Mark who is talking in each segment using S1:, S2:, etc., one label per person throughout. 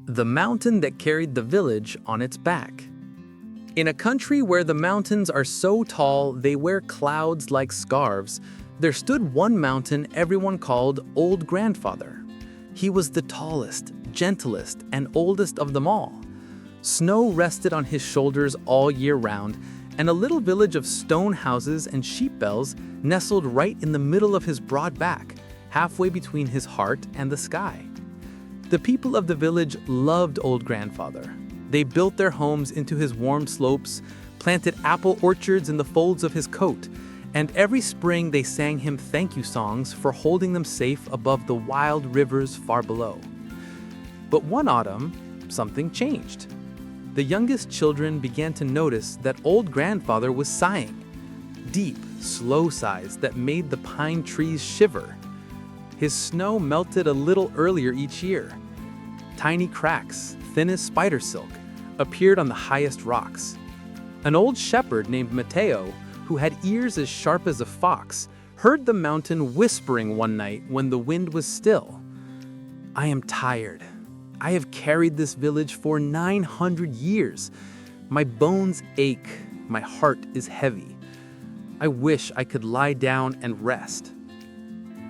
S1: The mountain that carried the village on its back. In a country where the mountains are so tall they wear clouds like scarves, there stood one mountain everyone called Old Grandfather. He was the tallest, gentlest, and oldest of them all. Snow rested on his shoulders all year round, and a little village of stone houses and sheep bells nestled right in the middle of his broad back, halfway between his heart and the sky. The people of the village loved Old Grandfather. They built their homes into his warm slopes, planted apple orchards in the folds of his coat, and every spring they sang him thank you songs for holding them safe above the wild rivers far below. But one autumn, something changed. The youngest children began to notice that Old Grandfather was sighing. Deep, slow sighs that made the pine trees shiver. His snow melted a little earlier each year. Tiny cracks, thin as spider silk, appeared on the highest rocks. An old shepherd named Mateo, who had ears as sharp as a fox, heard the mountain whispering one night when the wind was still. "I am tired. I have carried this village for 900 years. My bones ache, my heart is heavy. I wish I could lie down and rest."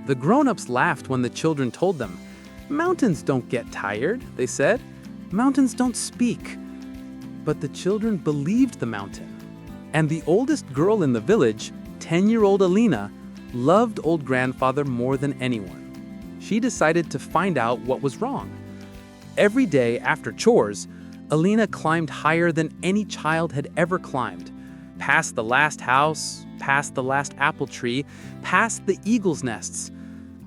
S1: The grown-ups laughed when the children told them, "Mountains don't get tired," they said. "Mountains don't speak." But the children believed the mountain. And the oldest girl in the village, 10-year-old Alina, loved Old Grandfather more than anyone. She decided to find out what was wrong. Every day after chores, Alina climbed higher than any child had ever climbed, past the last house, past the last apple tree, past the eagle's nests,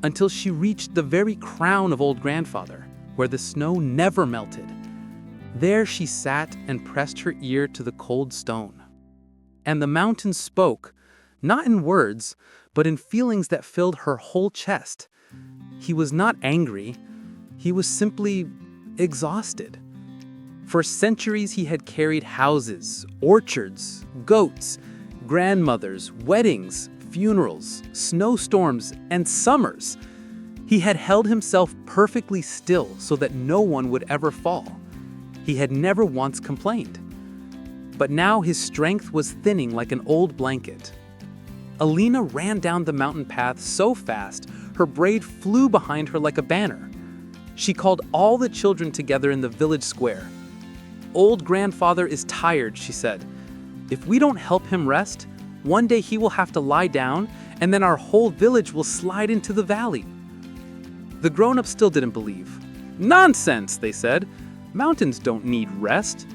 S1: until she reached the very crown of Old Grandfather, where the snow never melted. There she sat and pressed her ear to the cold stone. And the mountain spoke, not in words, but in feelings that filled her whole chest. He was not angry. He was simply exhausted. For centuries he had carried houses, orchards, goats, grandmothers, weddings, funerals, snowstorms, and summers. He had held himself perfectly still so that no one would ever fall. He had never once complained. But now his strength was thinning like an old blanket. Alina ran down the mountain path so fast, her braid flew behind her like a banner. She called all the children together in the village square. "Old Grandfather is tired," she said. "If we don't help him rest, one day he will have to lie down, and then our whole village will slide into the valley." The grown-ups still didn't believe. "Nonsense," they said. "Mountains don't need rest."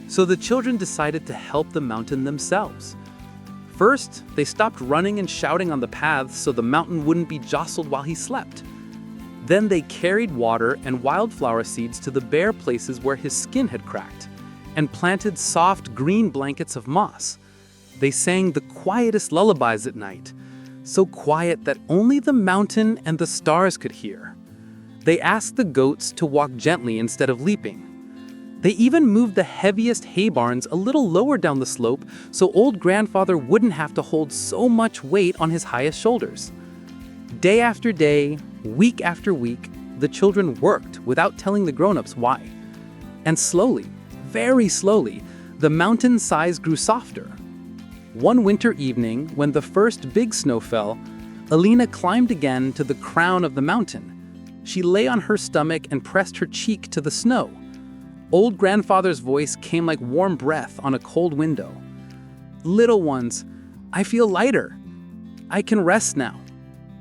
S1: So the children decided to help the mountain themselves. First, they stopped running and shouting on the paths so the mountain wouldn't be jostled while he slept. Then they carried water and wildflower seeds to the bare places where his skin had cracked, and planted soft green blankets of moss. They sang the quietest lullabies at night, so quiet that only the mountain and the stars could hear. They asked the goats to walk gently instead of leaping. They even moved the heaviest hay barns a little lower down the slope so Old Grandfather wouldn't have to hold so much weight on his highest shoulders. Day after day, week after week, the children worked without telling the grown-ups why. And slowly, very slowly, the mountain sighs grew softer. One winter evening, when the first big snow fell, Alina climbed again to the crown of the mountain. She lay on her stomach and pressed her cheek to the snow. Old Grandfather's voice came like warm breath on a cold window. "Little ones, I feel lighter. I can rest now.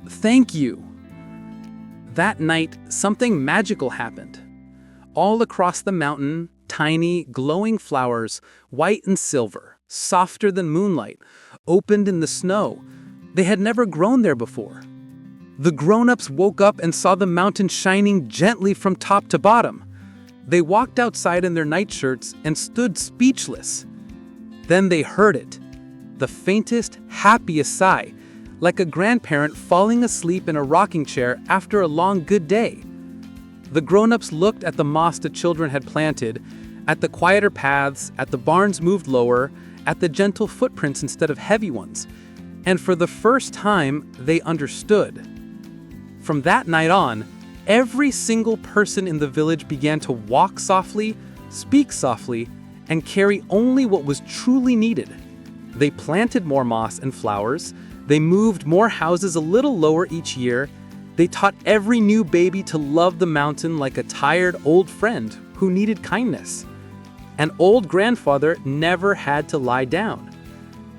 S1: Thank you." That night, something magical happened. All across the mountain, tiny, glowing flowers, white and silver, softer than moonlight, opened in the snow. They had never grown there before. The grown-ups woke up and saw the mountain shining gently from top to bottom. They walked outside in their nightshirts and stood speechless. Then they heard it, the faintest, happiest sigh, like a grandparent falling asleep in a rocking chair after a long good day. The grown-ups looked at the moss the children had planted, at the quieter paths, at the barns moved lower, at the gentle footprints instead of heavy ones, and for the first time they understood. From that night on, Every single person in the village began to walk softly, speak softly, and carry only what was truly needed. They planted more moss and flowers, they moved more houses a little lower each year, they taught every new baby to love the mountain like a tired old friend who needed kindness. An old grandfather never had to lie down.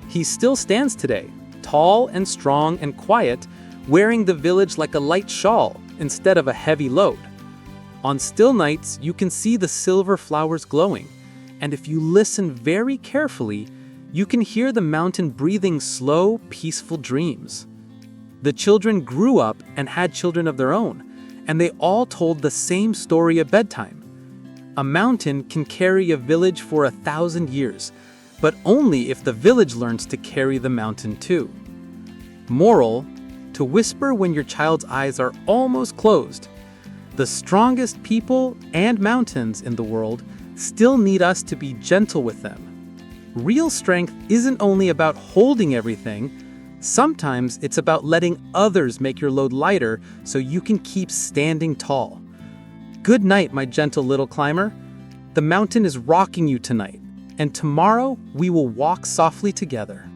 S1: He still stands today, tall and strong and quiet, wearing the village like a light shawl instead of a heavy load. On still nights, you can see the silver flowers glowing, and if you listen very carefully, you can hear the mountain breathing slow, peaceful dreams. The children grew up and had children of their own, and they all told the same story at bedtime. A mountain can carry a village for 1,000 years, but only if the village learns to carry the mountain too. Moral: to whisper when your child's eyes are almost closed. The strongest people and mountains in the world still need us to be gentle with them. Real strength isn't only about holding everything, sometimes it's about letting others make your load lighter so you can keep standing tall. Good night, my gentle little climber. The mountain is rocking you tonight, and tomorrow we will walk softly together.